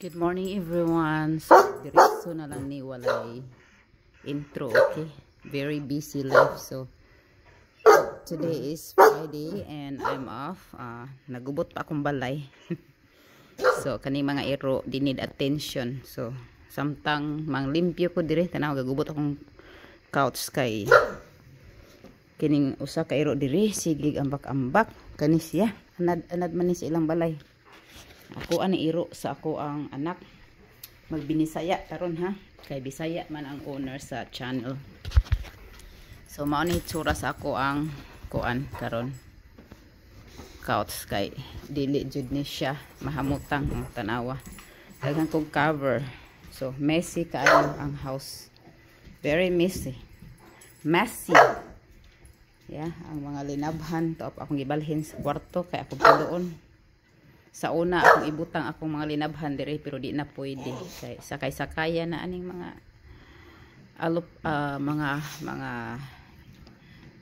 Good morning everyone. So, diretso na lang ni walay intro, okay? Very busy life. So, today is Friday and I'm off. Nagubot pa akong balay. So, kani mga iro, di need attention. So, samtang manglimpyo ko dire, tanaw gagubot akong couch kay kining usa ka iro dire, sigig ambak-ambak kani siya. Anad man ni sa ilang balay. Ako ani iro sa ako ang anak. Magbinisaya taron ha. Kay Bisaya man ang owner sa channel. So mao ni tsura sa ako ang kuan karon. Couch kay dili jud ni siya mahamutang ang tanawa. Daghang kong cover. So messy kaayo ang house. Very messy. Messy. Yeah, ang mga linabhan to akong gibalhin sa kwarto kay ako doon. Sa una akong ibutang akong mga linabhan dire pero di na pwede kay sakay-sakaya na aning mga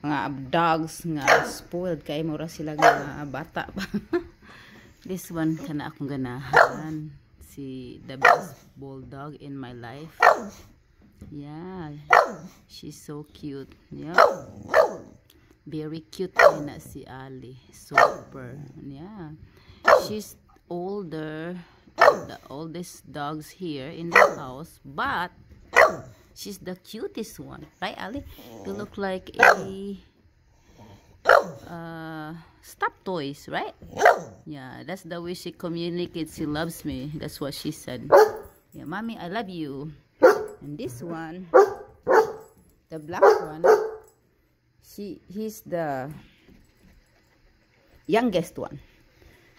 mga dogs nga spoiled kay mura sila nga bata pa. This one kana akong ganahan, si the best bulldog in my life. Yeah, she's so cute. Yeah, very cute na si Ali, super. Yeah, she's older, the oldest dogs here in the house, but she's the cutest one, right, Ali? You look like a stuffed toys, right? Yeah, that's the way she communicates. She loves me. That's what she said. Yeah, mommy, I love you. And this one, the black one, he's the youngest one.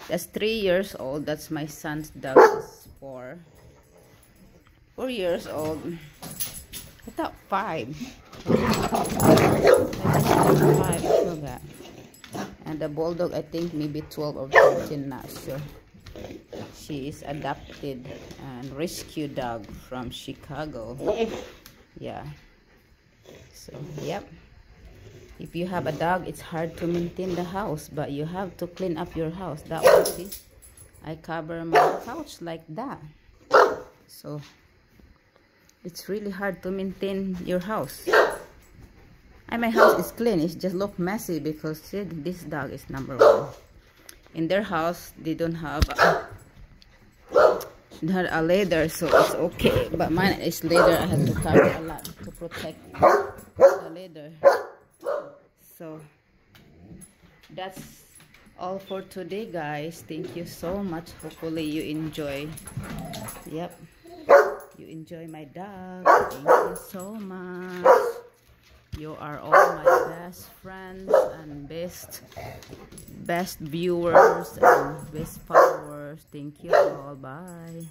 That's 3 years old. That's my son's dog. Is 4 years old. I thought 5. I feel that. And the bulldog, I think maybe 12 or 13. Not sure. She is adopted and rescue dog from Chicago. Yeah. So yep. If you have a dog, it's hard to maintain the house, but you have to clean up your house. That one, see, I cover my couch like that. So it's really hard to maintain your house. And my house is clean. It just look messy because see, this dog is number 1. In their house, they don't have a leather, so it's okay. But mine is leather. I have to cover a lot to protect the leather. So that's all for today, guys. Thank you so much. Hopefully you enjoy. Yep, you enjoy my dog. Thank you so much. You are all my best friends and best viewers and best followers. Thank you all. Bye.